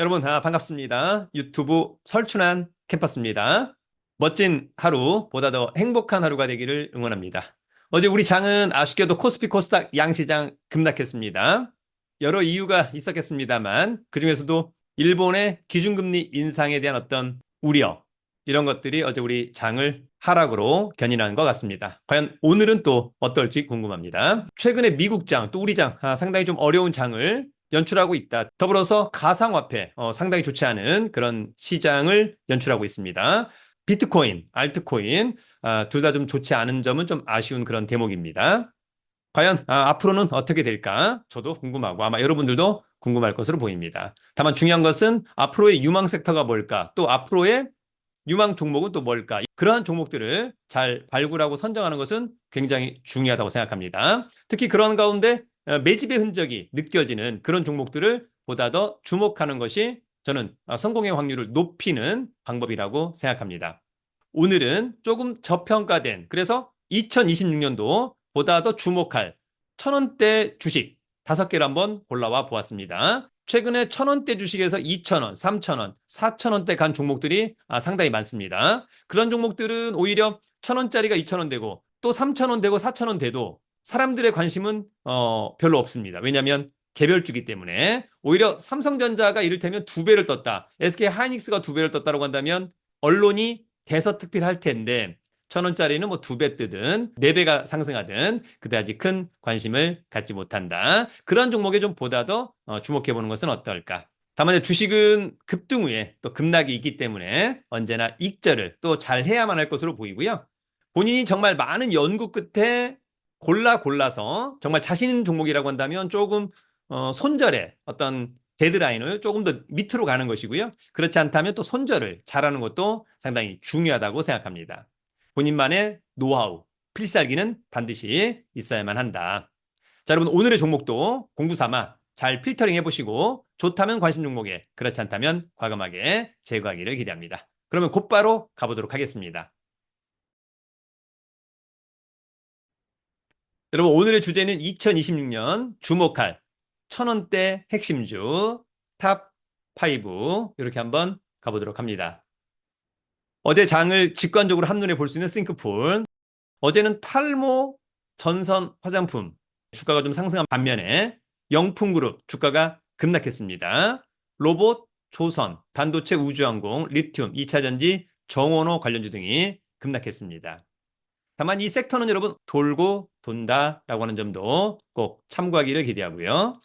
여러분, 반갑습니다. 유튜브 설춘한 캠퍼스입니다. 멋진 하루, 보다 더 행복한 하루가 되기를 응원합니다. 어제 우리 장은 아쉽게도 코스피 코스닥 양시장 급락했습니다. 여러 이유가 있었겠습니다만, 그중에서도 일본의 기준금리 인상에 대한 어떤 우려, 이런 것들이 어제 우리 장을 하락으로 견인한 것 같습니다. 과연 오늘은 또 어떨지 궁금합니다. 최근에 미국 장, 또 우리 장, 상당히 좀 어려운 장을 연출하고 있다. 더불어서 가상화폐, 상당히 좋지 않은 그런 시장을 연출하고 있습니다. 비트코인, 알트코인, 둘 다 좀 좋지 않은 점은 좀 아쉬운 그런 대목입니다. 과연 앞으로는 어떻게 될까? 저도 궁금하고 아마 여러분들도 궁금할 것으로 보입니다. 다만 중요한 것은 앞으로의 유망 섹터가 뭘까? 또 앞으로의 유망 종목은 또 뭘까? 그러한 종목들을 잘 발굴하고 선정하는 것은 굉장히 중요하다고 생각합니다. 특히 그런 가운데 매집의 흔적이 느껴지는 그런 종목들을 보다 더 주목하는 것이 저는 성공의 확률을 높이는 방법이라고 생각합니다. 오늘은 조금 저평가된, 그래서 2026년도 보다 더 주목할 1000원대 주식 5개를 한번 골라와 보았습니다. 최근에 1000원대 주식에서 2000원, 3000원, 4000원대 간 종목들이 상당히 많습니다. 그런 종목들은 오히려 1000원짜리가 2000원 되고 또 3000원 되고 4000원 돼도 사람들의 관심은 별로 없습니다. 왜냐하면 개별주기 때문에. 오히려 삼성전자가 이를테면 2배를 떴다, SK 하이닉스가 2배를 떴다고 한다면 언론이 대서특필할 텐데 1000원짜리는 뭐 2배 뜨든 4배가 상승하든 그다지 큰 관심을 갖지 못한다. 그런 종목에 좀 보다 더 주목해보는 것은 어떨까? 다만 주식은 급등 후에 또 급락이 있기 때문에 언제나 익절을 또 잘 해야만 할 것으로 보이고요. 본인이 정말 많은 연구 끝에 골라서 정말 자신 있는 종목이라고 한다면 조금 손절에 어떤 데드라인을 조금 더 밑으로 가는 것이고요. 그렇지 않다면 또 손절을 잘하는 것도 상당히 중요하다고 생각합니다. 본인만의 노하우, 필살기는 반드시 있어야만 한다. 자, 여러분 오늘의 종목도 공부 삼아 잘 필터링 해보시고 좋다면 관심 종목에, 그렇지 않다면 과감하게 제거하기를 기대합니다. 그러면 곧바로 가보도록 하겠습니다. 여러분 오늘의 주제는 2026년 주목할 1000원대 핵심주 탑 5 이렇게 한번 가보도록 합니다. 어제 장을 직관적으로 한눈에 볼 수 있는 싱크풀. 어제는 탈모 전선 화장품 주가가 좀 상승한 반면에 영풍그룹 주가가 급락했습니다. 로봇, 조선, 반도체, 우주항공, 리튬, 2차전지, 정원호 관련주 등이 급락했습니다. 다만 이 섹터는 여러분 돌고 돈다라고 하는 점도 꼭 참고하기를 기대하고요.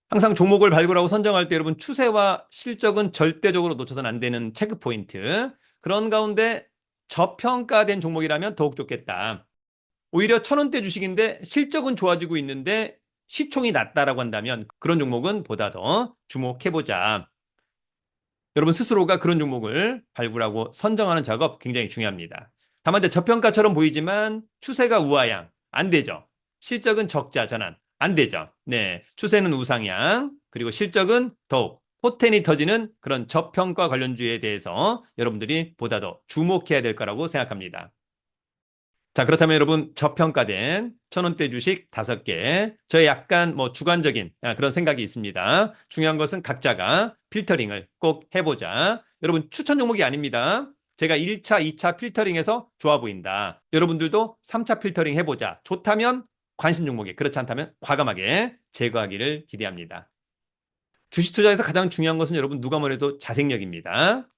항상 종목을 발굴하고 선정할 때 여러분 추세와 실적은 절대적으로 놓쳐서는 안 되는 체크 포인트. 그런 가운데 저평가된 종목이라면 더욱 좋겠다. 오히려 1000원대 주식인데 실적은 좋아지고 있는데 시총이 낮다라고 한다면 그런 종목은 보다 더 주목해보자. 여러분 스스로가 그런 종목을 발굴하고 선정하는 작업 굉장히 중요합니다. 다만 저평가처럼 보이지만 추세가 우하향 안 되죠. 실적은 적자 전환 안 되죠. 네, 추세는 우상향, 그리고 실적은 더욱 포텐이 터지는 그런 저평가 관련주에 대해서 여러분들이 보다 더 주목해야 될 거라고 생각합니다. 자, 그렇다면 여러분 저평가된 1000원대 주식 5개. 저의 약간 뭐 주관적인 그런 생각이 있습니다. 중요한 것은 각자가 필터링을 꼭 해보자. 여러분 추천 종목이 아닙니다. 제가 1차, 2차 필터링해서 좋아 보인다. 여러분들도 3차 필터링 해보자. 좋다면 관심 종목에, 그렇지 않다면 과감하게 제거하기를 기대합니다. 주식 투자에서 가장 중요한 것은 여러분 누가 뭐래도 자생력입니다.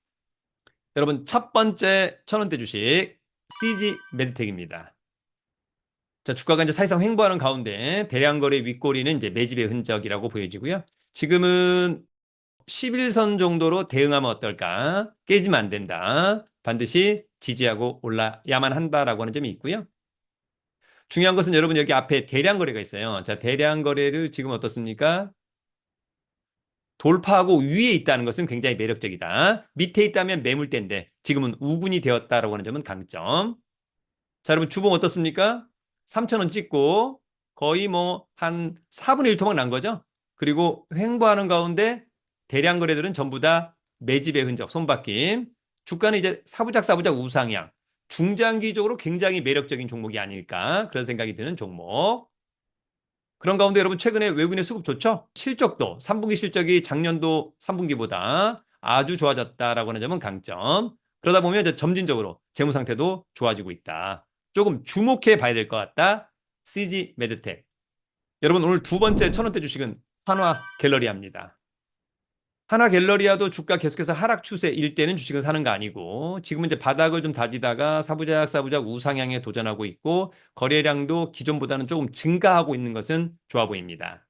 여러분 첫 번째 1000원대 주식 CG 메드텍입니다. 자, 주가가 이제 사실상 횡보하는 가운데 대량 거래 윗꼬리는 이제 매집의 흔적이라고 보여지고요. 지금은 11선 정도로 대응하면 어떨까? 깨지면 안 된다. 반드시 지지하고 올라야만 한다라고 하는 점이 있고요. 중요한 것은 여러분 여기 앞에 대량 거래가 있어요. 자, 대량 거래를 지금 어떻습니까? 돌파하고 위에 있다는 것은 굉장히 매력적이다. 밑에 있다면 매물대인데 지금은 우군이 되었다라고 하는 점은 강점. 자, 여러분 주봉 어떻습니까? 3,000원 찍고 거의 뭐 한 4분의 1 토막 난 거죠. 그리고 횡보하는 가운데 대량 거래들은 전부 다 매집의 흔적, 손바뀜. 주가는 이제 사부작 우상향. 중장기적으로 굉장히 매력적인 종목이 아닐까 그런 생각이 드는 종목. 그런 가운데 여러분 최근에 외국인의 수급 좋죠? 실적도 3분기 실적이 작년도 3분기보다 아주 좋아졌다라고 하는 점은 강점. 그러다 보면 이제 점진적으로 재무 상태도 좋아지고 있다. 조금 주목해 봐야 될 것 같다. CG 메드텍. 여러분 오늘 두 번째 1,000원대 주식은 한화 갤러리아입니다. 한화 갤러리아도 주가 계속해서 하락 추세일 때는 주식은 사는 거 아니고 지금은 이제 바닥을 좀 다지다가 사부작 우상향에 도전하고 있고 거래량도 기존보다는 조금 증가하고 있는 것은 좋아 보입니다.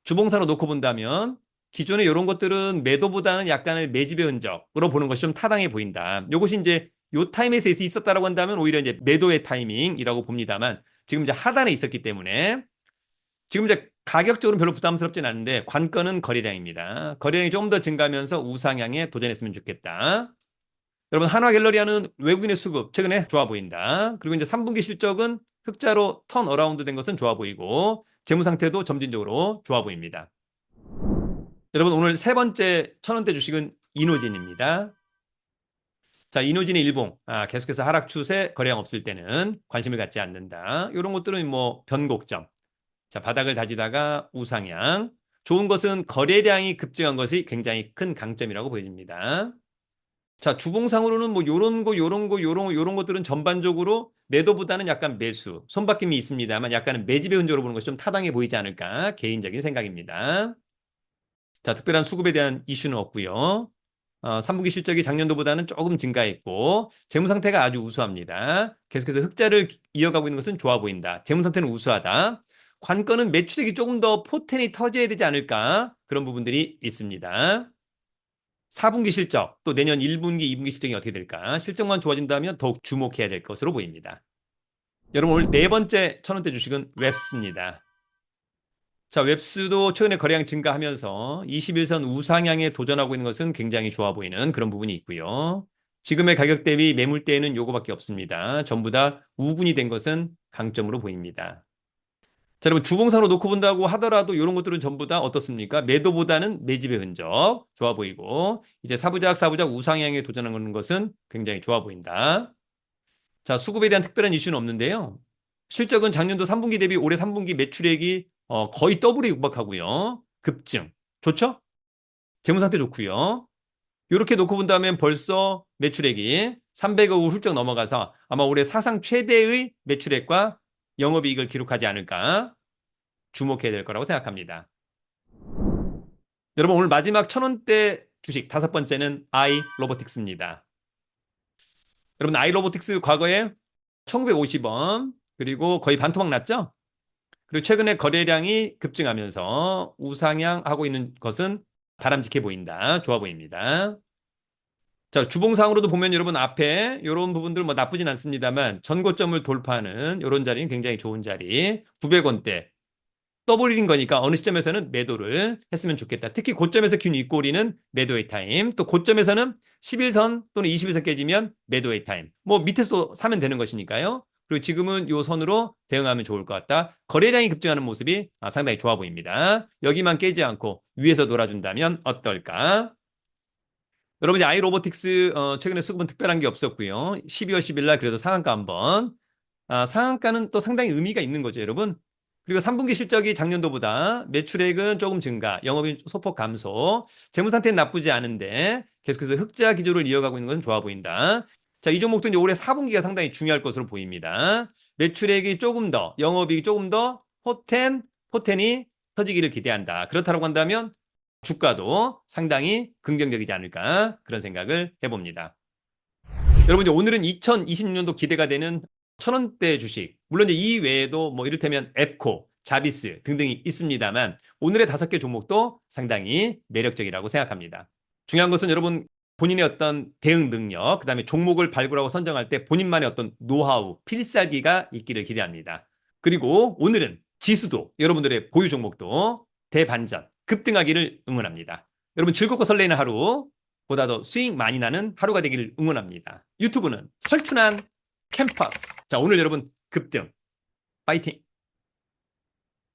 주봉사로 놓고 본다면 기존의 이런 것들은 매도보다는 약간의 매집의 흔적으로 보는 것이 좀 타당해 보인다. 이것이 이제 요 타임에서 있었다라고 한다면 오히려 이제 매도의 타이밍이라고 봅니다만 지금 이제 하단에 있었기 때문에 지금 이제 가격적으로 별로 부담스럽진 않은데 관건은 거래량입니다. 거래량이 조금 더 증가하면서 우상향에 도전했으면 좋겠다. 여러분 한화 갤러리아는 외국인의 수급 최근에 좋아 보인다. 그리고 이제 3분기 실적은 흑자로 턴 어라운드 된 것은 좋아 보이고 재무 상태도 점진적으로 좋아 보입니다. 여러분 오늘 세 번째 1,000원대 주식은 이노진입니다. 자, 이노진의 일봉 계속해서 하락 추세 거래량 없을 때는 관심을 갖지 않는다. 이런 것들은 뭐 변곡점. 자, 바닥을 다지다가 우상향. 좋은 것은 거래량이 급증한 것이 굉장히 큰 강점이라고 보여집니다. 자, 주봉상으로는 뭐 요런 것들은 전반적으로 매도보다는 약간 매수, 손바뀜이 있습니다만 약간은 매집의 흔적으로 보는 것이 좀 타당해 보이지 않을까 개인적인 생각입니다. 자, 특별한 수급에 대한 이슈는 없고요. 3분기 실적이 작년도보다는 조금 증가했고 재무 상태가 아주 우수합니다. 계속해서 흑자를 이어가고 있는 것은 좋아 보인다. 재무 상태는 우수하다. 관건은 매출액이 조금 더 포텐이 터져야 되지 않을까 그런 부분들이 있습니다. 4분기 실적, 또 내년 1분기, 2분기 실적이 어떻게 될까? 실적만 좋아진다면 더욱 주목해야 될 것으로 보입니다. 여러분 오늘 네 번째 1,000원대 주식은 웹스입니다. 자, 웹스도 최근에 거래량 증가하면서 21선 우상향에 도전하고 있는 것은 굉장히 좋아 보이는 그런 부분이 있고요. 지금의 가격 대비 매물대에는 요거밖에 없습니다. 전부 다 우군이 된 것은 강점으로 보입니다. 자, 여러분 주봉사로 놓고 본다고 하더라도 이런 것들은 전부 다 어떻습니까? 매도보다는 매집의 흔적 좋아 보이고 이제 사부작 우상향에 도전하는 것은 굉장히 좋아 보인다. 자, 수급에 대한 특별한 이슈는 없는데요. 실적은 작년도 3분기 대비 올해 3분기 매출액이 거의 더블에 육박하고요. 급증. 좋죠? 재무 상태 좋고요. 이렇게 놓고 본다면 벌써 매출액이 300억을 훌쩍 넘어가서 아마 올해 사상 최대의 매출액과 영업이익을 기록하지 않을까 주목해야 될 거라고 생각합니다. 여러분 오늘 마지막 1,000원대 주식 다섯 번째는 아이로보틱스입니다. 여러분 아이로보틱스 과거에 1950원 그리고 거의 반토막 났죠? 그리고 최근에 거래량이 급증하면서 우상향하고 있는 것은 바람직해 보인다. 좋아 보입니다. 자, 주봉상으로도 보면 여러분 앞에 이런 부분들 뭐 나쁘진 않습니다만 전고점을 돌파하는 이런 자리는 굉장히 좋은 자리. 900원대. 더블인 거니까 어느 시점에서는 매도를 했으면 좋겠다. 특히 고점에서 균 윗꼬리는 매도의 타임. 또 고점에서는 11선 또는 21선 깨지면 매도의 타임. 뭐 밑에서도 사면 되는 것이니까요. 그리고 지금은 이 선으로 대응하면 좋을 것 같다. 거래량이 급증하는 모습이 상당히 좋아 보입니다. 여기만 깨지 않고 위에서 놀아준다면 어떨까? 여러분 이제 아이로보틱스 최근에 수급은 특별한 게 없었고요. 12월 10일 날 그래도 상한가 한번. 상한가는 또 상당히 의미가 있는 거죠, 여러분. 그리고 3분기 실적이 작년도보다 매출액은 조금 증가, 영업이익 소폭 감소, 재무 상태는 나쁘지 않은데 계속해서 흑자 기조를 이어가고 있는 건 좋아 보인다. 자, 이 종목도 이제 올해 4분기가 상당히 중요할 것으로 보입니다. 매출액이 조금 더, 영업이익이 조금 더 포텐이 터지기를 기대한다. 그렇다고 한다면 주가도 상당히 긍정적이지 않을까 그런 생각을 해봅니다. 여러분 오늘은 2026년도 기대가 되는 1,000원대 주식 물론 이제 이 외에도 뭐 이를테면 앱코, 자비스 등등이 있습니다만 오늘의 5개 종목도 상당히 매력적이라고 생각합니다. 중요한 것은 여러분 본인의 어떤 대응 능력 그다음에 종목을 발굴하고 선정할 때 본인만의 어떤 노하우, 필살기가 있기를 기대합니다. 그리고 오늘은 지수도 여러분들의 보유 종목도 대반전 급등하기를 응원합니다. 여러분 즐겁고 설레는 하루 보다 더 수익 많이 나는 하루가 되기를 응원합니다. 유튜브는 설춘한 캠퍼스. 자, 오늘 여러분 급등 파이팅!